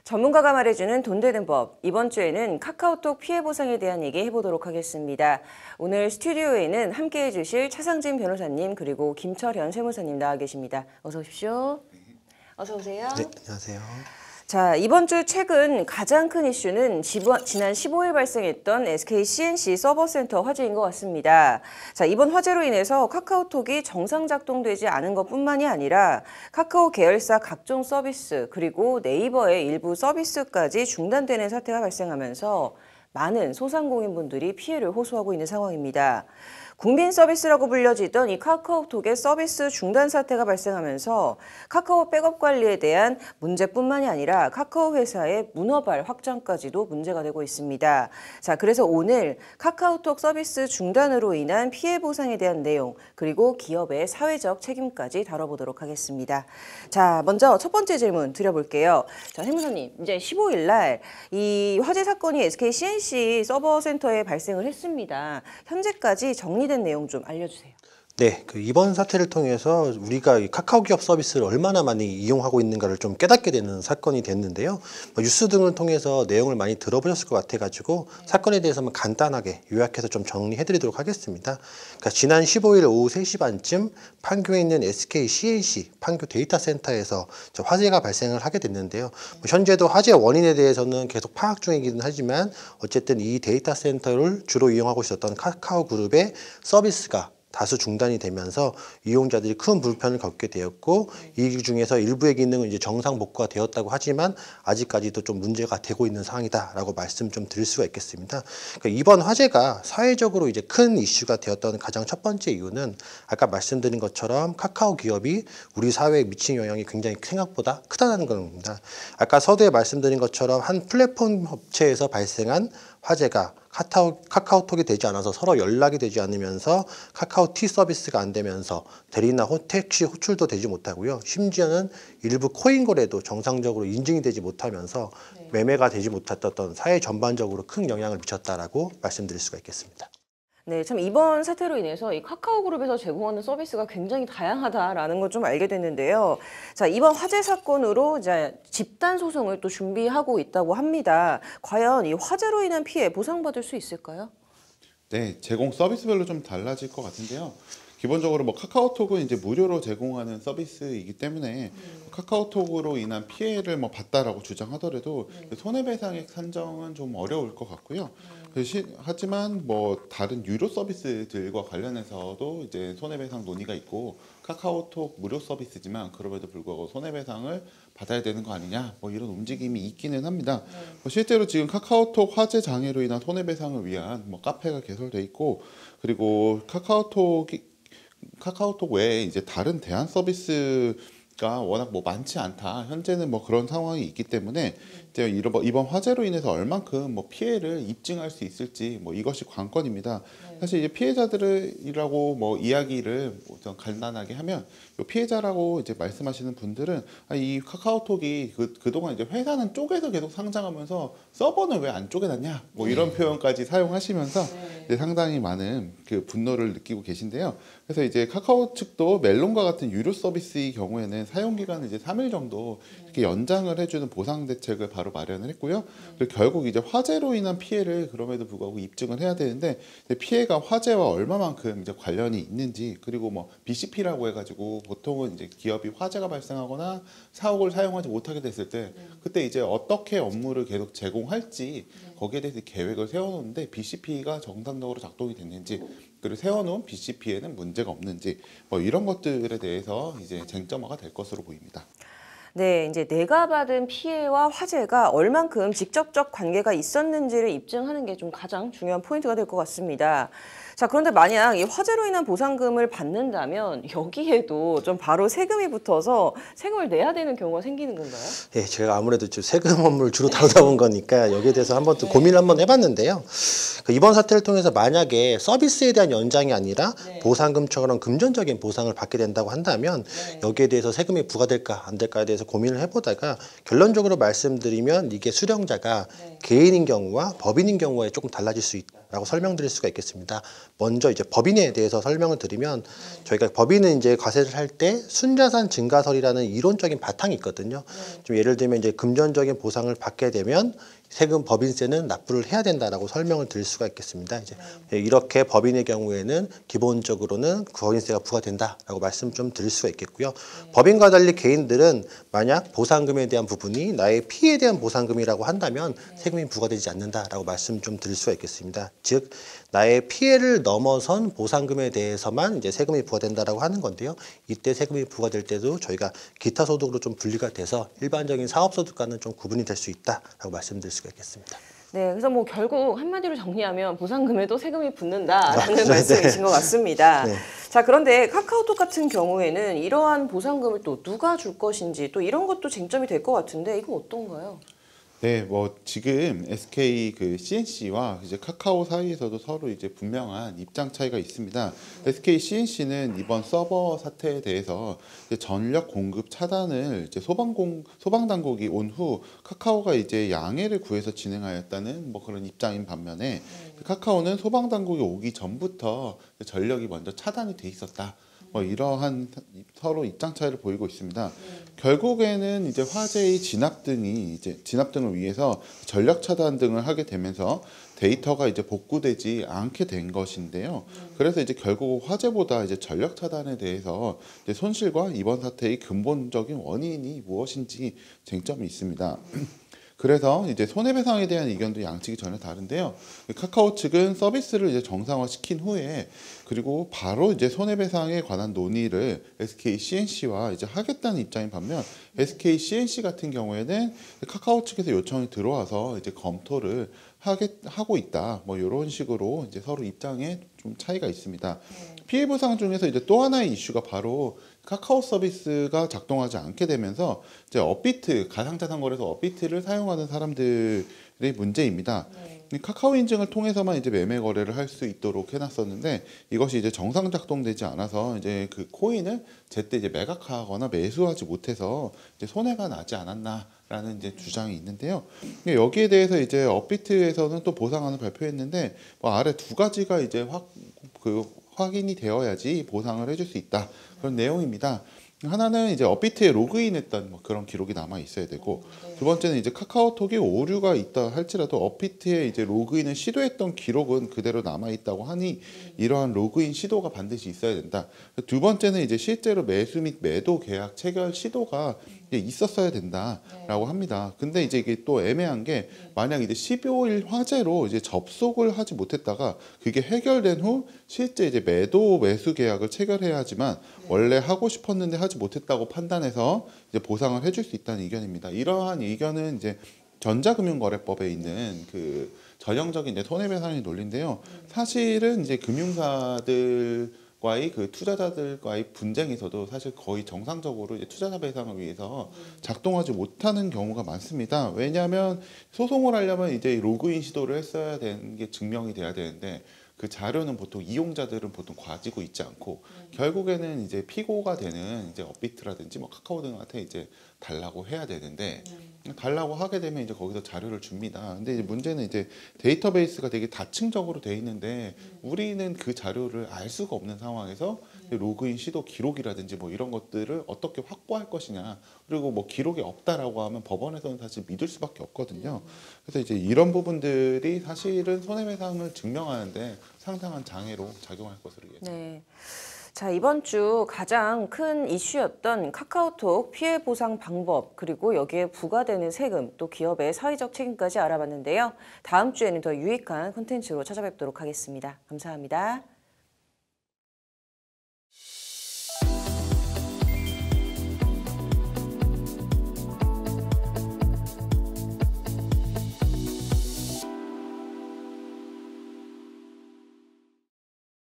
전문가가 말해주는 돈 되는 법. 이번 주에는 카카오톡 피해 보상에 대한 얘기 해보도록 하겠습니다. 오늘 스튜디오에는 함께해 주실 차상진 변호사님 그리고 김철현 세무사님 나와 계십니다. 어서 오십시오. 어서 오세요. 네, 안녕하세요. 자, 이번 주 최근 가장 큰 이슈는 지난 15일 발생했던 SK C&C 서버센터 화재인 것 같습니다. 자, 이번 화재로 인해서 카카오톡이 정상 작동되지 않은 것뿐만이 아니라 카카오 계열사 각종 서비스 그리고 네이버의 일부 서비스까지 중단되는 사태가 발생하면서 많은 소상공인분들이 피해를 호소하고 있는 상황입니다. 국민 서비스라고 불려지던 이 카카오톡의 서비스 중단 사태가 발생하면서 카카오 백업 관리에 대한 문제뿐만이 아니라 카카오 회사의 문어발 확장까지도 문제가 되고 있습니다. 자, 그래서 오늘 카카오톡 서비스 중단으로 인한 피해 보상에 대한 내용 그리고 기업의 사회적 책임까지 다뤄보도록 하겠습니다. 자, 먼저 첫 번째 질문 드려볼게요. 자, 세무사님, 이제 15일 날 이 화재 사건이 SK C&C 서버센터에 발생을 했습니다. 현재까지 정리된 내용 좀 알려주세요. 네, 이번 사태를 통해서 우리가 이 카카오 기업 서비스를 얼마나 많이 이용하고 있는가를 좀 깨닫게 되는 사건이 됐는데요. 뉴스 등을 통해서 내용을 많이 들어보셨을 것 같아가지고 사건에 대해서만 간단하게 요약해서 좀 정리해드리도록 하겠습니다. 그러니까 지난 15일 오후 3시 반쯤 판교에 있는 SK C&C 판교 데이터 센터에서 화재가 발생을 하게 됐는데요. 현재도 화재 원인에 대해서는 계속 파악 중이긴 하지만 어쨌든 이 데이터 센터를 주로 이용하고 있었던 카카오 그룹의 서비스가 다수 중단이 되면서 이용자들이 큰 불편을 겪게 되었고 이 중에서 일부의 기능은 이제 정상 복구가 되었다고 하지만 아직까지도 좀 문제가 되고 있는 상황이다라고 말씀 좀 드릴 수가 있겠습니다. 그러니까 이번 화재가 사회적으로 이제 큰 이슈가 되었던 가장 첫 번째 이유는 아까 말씀드린 것처럼 카카오 기업이 우리 사회에 미친 영향이 굉장히 생각보다 크다는 겁니다. 아까 서두에 말씀드린 것처럼 한 플랫폼 업체에서 발생한 화재가 카카오톡이 되지 않아서 서로 연락이 되지 않으면서 카카오티 서비스가 안 되면서 대리나 택시 호출도 되지 못하고요. 심지어는 일부 코인 거래도 정상적으로 인증이 되지 못하면서 매매가 되지 못했던 사회 전반적으로 큰 영향을 미쳤다라고 말씀드릴 수가 있겠습니다. 네, 참 이번 사태로 인해서 이 카카오그룹에서 제공하는 서비스가 굉장히 다양하다라는 걸 좀 알게 됐는데요. 자, 이번 화재 사건으로 이제 집단 소송을 또 준비하고 있다고 합니다. 과연 이 화재로 인한 피해 보상받을 수 있을까요? 네, 제공 서비스별로 좀 달라질 것 같은데요. 기본적으로 뭐 카카오톡은 이제 무료로 제공하는 서비스이기 때문에 카카오톡으로 인한 피해를 뭐 봤다라고 주장하더라도 손해배상액 산정은 좀 어려울 것 같고요. 하지만 뭐 다른 유료 서비스들과 관련해서도 이제 손해배상 논의가 있고 카카오톡 무료 서비스지만 그럼에도 불구하고 손해배상을 받아야 되는 거 아니냐 뭐 이런 움직임이 있기는 합니다. 실제로 지금 카카오톡 화재 장애로 인한 손해배상을 위한 뭐 카페가 개설돼 있고 그리고 카카오톡 외에 이제 다른 대안 서비스가 워낙 뭐 많지 않다. 현재는 뭐 그런 상황이 있기 때문에 이제 이번 화재로 인해서 얼만큼 뭐 피해를 입증할 수 있을지 뭐 이것이 관건입니다. 사실 이제 피해자들이라고 뭐 이야기를 좀 간단하게 하면 피해자라고 이제 말씀하시는 분들은 이 카카오톡이 그동안 이제 회사는 쪼개서 계속 상장하면서 서버는 왜 안 쪼개놨냐 뭐 이런 표현까지 사용하시면서 이제 상당히 많은 그 분노를 느끼고 계신데요. 그래서 이제 카카오 측도 멜론과 같은 유료 서비스의 경우에는 사용 기간을 이제 3일 정도 이렇게 연장을 해주는 보상 대책을 바로 마련을 했고요. 그리고 결국 이제 화재로 인한 피해를 그럼에도 불구하고 입증을 해야 되는데 피해가 화재와 얼마만큼 이제 관련이 있는지 그리고 뭐 BCP라고 해가지고 보통은 이제 기업이 화재가 발생하거나 사옥을 사용하지 못하게 됐을 때 그때 이제 어떻게 업무를 계속 제공할지 거기에 대해서 계획을 세워놓는데 BCP가 정상적으로 작동이 됐는지 그리고 세워놓은 BCP에는 문제가 없는지 뭐 이런 것들에 대해서 이제 쟁점화가 될 것으로 보입니다. 네, 이제 내가 받은 피해와 화재가 얼만큼 직접적 관계가 있었는지를 입증하는 게 좀 가장 중요한 포인트가 될 것 같습니다. 자, 그런데 만약 이 화재로 인한 보상금을 받는다면 여기에도 좀 바로 세금이 붙어서 세금을 내야 되는 경우가 생기는 건가요? 예, 제가 아무래도 세금 업무를 주로 다루다 본 거니까 여기에 대해서 한번 또 고민을 한번 해봤는데요. 이번 사태를 통해서 만약에 서비스에 대한 연장이 아니라 보상금처럼 금전적인 보상을 받게 된다고 한다면 여기에 대해서 세금이 부과될까 안 될까에 대해서 고민을 해보다가 결론적으로 말씀드리면 이게 수령자가 개인인 경우와 법인인 경우에 조금 달라질 수 있다라고 설명드릴 수가 있겠습니다. 먼저 이제 법인에 대해서 설명을 드리면 저희가 법인은 이제 과세를 할 때 순자산 증가설이라는 이론적인 바탕이 있거든요. 좀 예를 들면 이제 금전적인 보상을 받게 되면 세금 법인세는 납부를 해야 된다라고 설명을 드릴 수가 있겠습니다. 이제 이렇게 법인의 경우에는 기본적으로는 법인세가 부과된다라고 말씀 좀 드릴 수가 있겠고요. 법인과 달리 개인들은 만약 보상금에 대한 부분이 나의 피해에 대한 보상금이라고 한다면 세금이 부과되지 않는다라고 말씀 좀 드릴 수가 있겠습니다. 즉 나의 피해를 넘어선 보상금에 대해서만 이제 세금이 부과된다라고 하는 건데요. 이때 세금이 부과될 때도 저희가 기타 소득으로 좀 분리가 돼서 일반적인 사업소득과는 좀 구분이 될 수 있다라고 말씀드릴 수가 있겠습니다. 네, 그래서 뭐 결국 한마디로 정리하면 보상금에도 세금이 붙는다라는 말씀이신 것 같습니다. 네. 자, 그런데 카카오톡 같은 경우에는 이러한 보상금을 또 누가 줄 것인지 또 이런 것도 쟁점이 될 것 같은데 이거 어떤가요? 네, 뭐 지금 SK 그 CNC와 이제 카카오 사이에서도 서로 이제 분명한 입장 차이가 있습니다. SK CNC는 이번 서버 사태에 대해서 이제 전력 공급 차단을 이제 소방 당국이 온 후 카카오가 이제 양해를 구해서 진행하였다는 뭐 그런 입장인 반면에 카카오는 소방 당국이 오기 전부터 전력이 먼저 차단이 돼 있었다. 뭐 이러한 서로 입장 차이를 보이고 있습니다. 결국에는 이제 화재의 진압 등을 위해서 전력 차단 등을 하게 되면서 데이터가 이제 복구되지 않게 된 것인데요. 그래서 이제 결국 화재보다 이제 전력 차단에 대해서 이제 손실과 이번 사태의 근본적인 원인이 무엇인지 쟁점이 있습니다. 그래서 이제 손해배상에 대한 의견도 양측이 전혀 다른데요. 카카오 측은 서비스를 이제 정상화시킨 후에 그리고 바로 이제 손해배상에 관한 논의를 SK CNC와 이제 하겠다는 입장인 반면 SK CNC 같은 경우에는 카카오 측에서 요청이 들어와서 이제 검토를 하고 있다. 뭐 이런 식으로 이제 서로 입장에 좀 차이가 있습니다. 피해 보상 중에서 이제 또 하나의 이슈가 바로 카카오 서비스가 작동하지 않게 되면서 이제 업비트 가상자산 거래소 업비트를 사용하는 사람들의 문제입니다. 카카오 인증을 통해서만 이제 매매 거래를 할 수 있도록 해놨었는데 이것이 이제 정상 작동되지 않아서 이제 그 코인을 제때 이제 매각하거나 매수하지 못해서 이제 손해가 나지 않았나라는 이제 주장이 있는데요. 여기에 대해서 이제 업비트에서는 또 보상안을 발표했는데 뭐 아래 두 가지가 이제 확인이 되어야지 보상을 해줄 수 있다. 그런 내용입니다. 하나는 이제 업비트에 로그인했던 뭐 그런 기록이 남아 있어야 되고 두 번째는 이제 카카오톡에 오류가 있다 할지라도 업비트에 이제 로그인을 시도했던 기록은 그대로 남아 있다고 하니 이러한 로그인 시도가 반드시 있어야 된다. 두 번째는 이제 실제로 매수 및 매도 계약 체결 시도가 있었어야 된다라고 합니다. 근데 이제 이게 또 애매한 게 만약 이제 15일 화재로 이제 접속을 하지 못했다가 그게 해결된 후 실제 이제 매수 계약을 체결해야 하지만 원래 하고 싶었는데 하지 못했다고 판단해서 이제 보상을 해줄 수 있다는 의견입니다. 이러한 의견은 이제 전자금융거래법에 있는 그 전형적인 이제 손해배상의 논리인데요. 사실은 이제 금융사들과의 그 투자자들과의 분쟁에서도 사실 거의 정상적으로 이제 투자자 배상을 위해서 작동하지 못하는 경우가 많습니다. 왜냐하면 소송을 하려면 이제 로그인 시도를 했어야 되는 게 증명이 돼야 되는데 그 자료는 보통 이용자들은 보통 가지고 있지 않고 결국에는 이제 피고가 되는 이제 업비트라든지 뭐 카카오 등한테 이제 달라고 해야 되는데 달라고 하게 되면 이제 거기서 자료를 줍니다. 근데 이제 문제는 이제 데이터베이스가 되게 다층적으로 돼 있는데 우리는 그 자료를 알 수가 없는 상황에서 로그인 시도 기록이라든지 뭐 이런 것들을 어떻게 확보할 것이냐 그리고 뭐 기록이 없다라고 하면 법원에서는 사실 믿을 수밖에 없거든요. 그래서 이제 이런 부분들이 사실은 손해배상을 증명하는데 상당한 장애로 작용할 것으로 예상됩니다. 네. 자, 이번 주 가장 큰 이슈였던 카카오톡 피해 보상 방법, 그리고 여기에 부과되는 세금, 또 기업의 사회적 책임까지 알아봤는데요. 다음 주에는 더 유익한 콘텐츠로 찾아뵙도록 하겠습니다. 감사합니다.